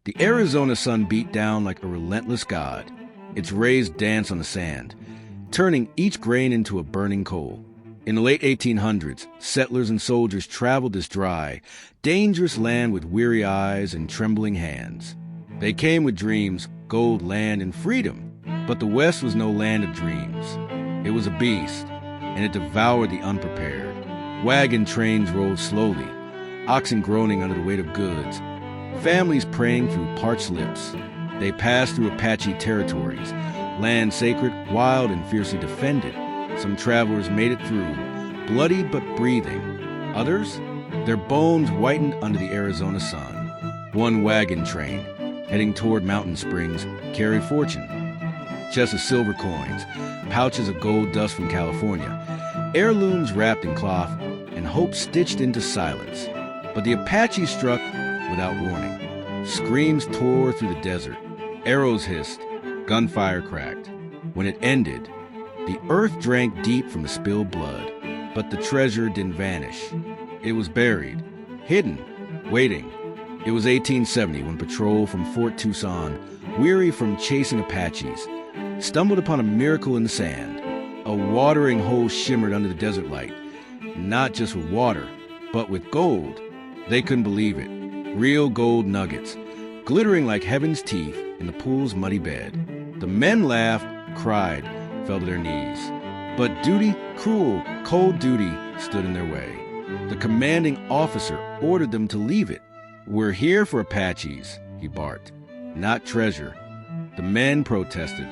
The Arizona sun beat down like a relentless god. Its rays danced on the sand, turning each grain into a burning coal. In the late 1800s, settlers and soldiers traveled this dry, dangerous land with weary eyes and trembling hands. They came with dreams, gold, land, and freedom. But the West was no land of dreams. It was a beast, and it devoured the unprepared. Wagon trains rolled slowly, oxen groaning under the weight of goods, families praying through parched lips. They passed through Apache territories, land sacred, wild, and fiercely defended. Some travelers made it through, bloodied but breathing. Others, their bones whitened under the Arizona sun. One wagon train, heading toward Mountain Springs, carried fortune. Chests of silver coins, pouches of gold dust from California, heirlooms wrapped in cloth, and hope stitched into silence. But the Apache struck without warning. Screams tore through the desert. Arrows hissed. Gunfire cracked. When it ended, the earth drank deep from the spilled blood. But the treasure didn't vanish. It was buried, hidden, waiting. It was 1870 when patrol from Fort Tucson, weary from chasing Apaches, stumbled upon a miracle in the sand. A watering hole shimmered under the desert light, not just with water, but with gold. They couldn't believe it. Real gold nuggets, glittering like heaven's teeth in the pool's muddy bed. The men laughed, cried, fell to their knees. But duty, cruel, cold duty, stood in their way. The commanding officer ordered them to leave it. "We're here for Apaches," he barked, "not treasure." The men protested,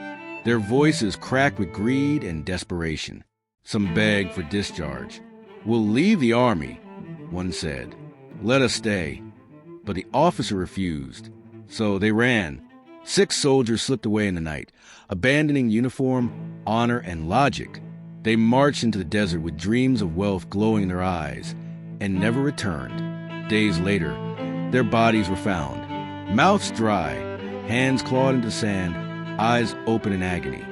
their voices cracked with greed and desperation. Some begged for discharge. "We'll leave the army," one said. "Let us stay." But the officer refused. So they ran. 6 soldiers slipped away in the night, abandoning uniform, honor, and logic. They marched into the desert with dreams of wealth glowing in their eyes, and never returned. Days later, their bodies were found, mouths dry, hands clawed into sand, eyes open in agony.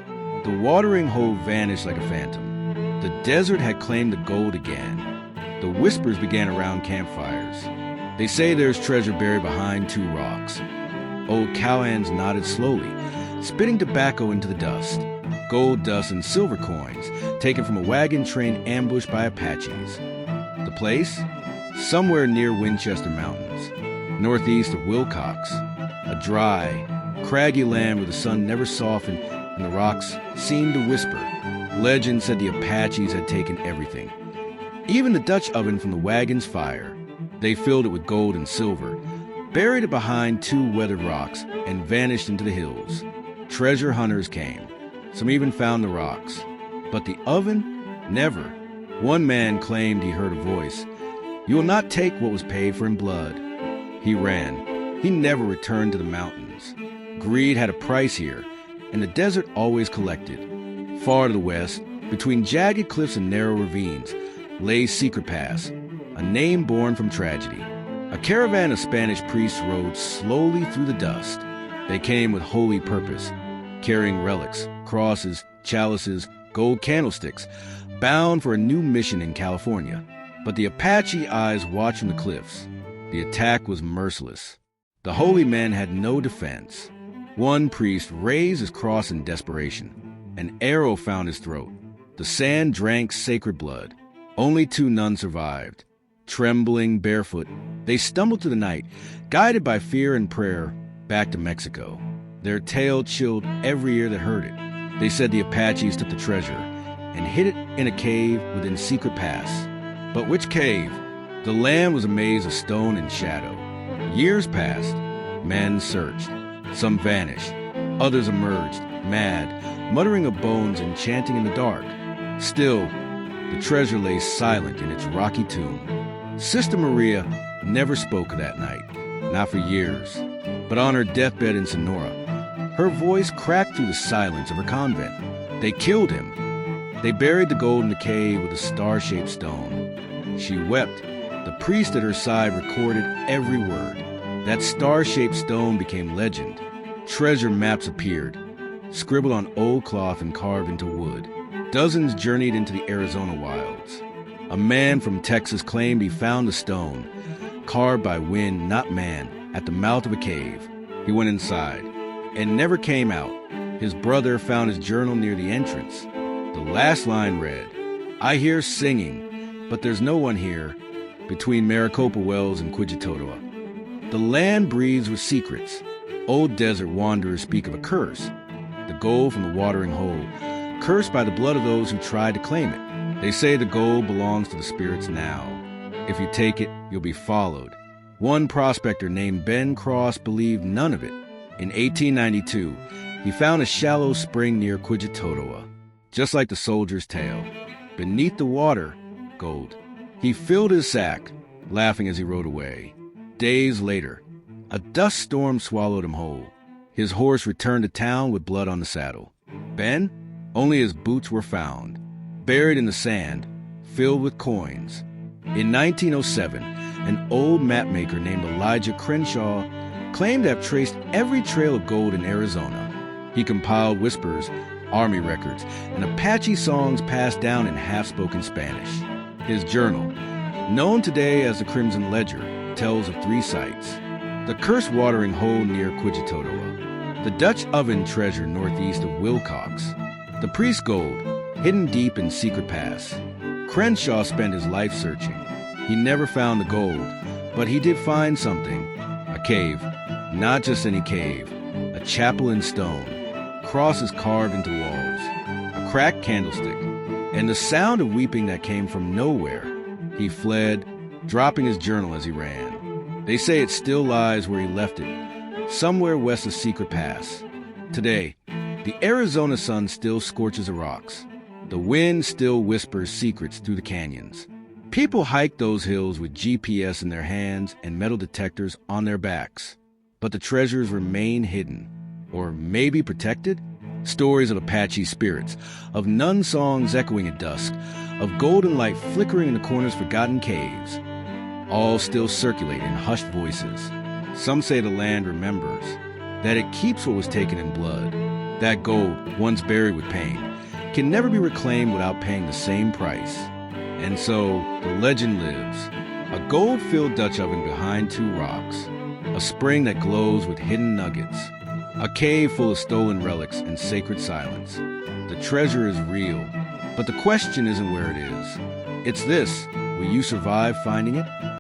The watering hole vanished like a phantom. The desert had claimed the gold again. The whispers began around campfires. They say there's treasure buried behind 2 rocks. Old cowhands nodded slowly, spitting tobacco into the dust. Gold dust and silver coins, taken from a wagon train ambushed by Apaches. The place? Somewhere near Winchester Mountains, northeast of Wilcox. A dry, craggy land where the sun never softened and the rocks seemed to whisper. Legend said the Apaches had taken everything, even the Dutch oven from the wagon's fire. They filled it with gold and silver, buried it behind 2 weathered rocks, and vanished into the hills. Treasure hunters came. Some even found the rocks. But the oven? Never. One man claimed he heard a voice. "You will not take what was paid for in blood." He ran. He never returned to the mountains. Greed had a price here, and the desert always collected. Far to the west, between jagged cliffs and narrow ravines, lay Secret Pass, a name born from tragedy. A caravan of Spanish priests rode slowly through the dust. They came with holy purpose, carrying relics, crosses, chalices, gold candlesticks, bound for a new mission in California. But the Apache eyes watched from the cliffs. The attack was merciless. The holy men had no defense. One priest raised his cross in desperation. An arrow found his throat. The sand drank sacred blood. Only 2 nuns survived. Trembling, barefoot, they stumbled through the night, guided by fear and prayer, back to Mexico. Their tale chilled every ear that heard it. They said the Apaches took the treasure and hid it in a cave within Secret Pass. But which cave? The land was a maze of stone and shadow. Years passed. Men searched. Some vanished. Others emerged, mad, muttering of bones and chanting in the dark. Still, the treasure lay silent in its rocky tomb. Sister Maria never spoke that night, not for years. But on her deathbed in Sonora, her voice cracked through the silence of her convent. They killed him. They buried the gold in the cave with a star-shaped stone. She wept. The priest at her side recorded every word. That star-shaped stone became legend. Treasure maps appeared, scribbled on old cloth and carved into wood. Dozens journeyed into the Arizona wilds. A man from Texas claimed he found the stone, carved by wind, not man, at the mouth of a cave. He went inside and never came out. His brother found his journal near the entrance. The last line read, "I hear singing, but there's no one here," between Maricopa Wells and Quijitotoa. The land breathes with secrets. Old desert wanderers speak of a curse, the gold from the watering hole, cursed by the blood of those who tried to claim it. They say the gold belongs to the spirits now. If you take it, you'll be followed. One prospector named Ben Cross believed none of it. In 1892, he found a shallow spring near Quijitotoa, just like the soldier's tale. Beneath the water, gold. He filled his sack, laughing as he rode away. Days later, a dust storm swallowed him whole. His horse returned to town with blood on the saddle. Ben? Only his boots were found, buried in the sand, filled with coins. In 1907, an old mapmaker named Elijah Crenshaw claimed to have traced every trail of gold in Arizona. He compiled whispers, army records, and Apache songs passed down in half-spoken Spanish. His journal, known today as the Crimson Ledger, tells of 3 sites. The cursed watering hole near Quijitotoa, the Dutch oven treasure northeast of Wilcox, the priest's gold, hidden deep in Secret Pass. Crenshaw spent his life searching. He never found the gold, but he did find something. A cave, not just any cave, a chapel in stone, crosses carved into walls, a cracked candlestick, and the sound of weeping that came from nowhere. He fled, dropping his journal as he ran. They say it still lies where he left it, somewhere west of Secret Pass. Today, the Arizona sun still scorches the rocks. The wind still whispers secrets through the canyons. People hike those hills with GPS in their hands and metal detectors on their backs. But the treasures remain hidden, or maybe protected. Stories of Apache spirits, of nun songs echoing at dusk, of golden light flickering in the corners of forgotten caves. All still circulate in hushed voices. Some say the land remembers, that it keeps what was taken in blood. That gold, once buried with pain, can never be reclaimed without paying the same price. And so, the legend lives. A gold-filled Dutch oven behind 2 rocks. A spring that glows with hidden nuggets. A cave full of stolen relics and sacred silence. The treasure is real, but the question isn't where it is. It's this: will you survive finding it?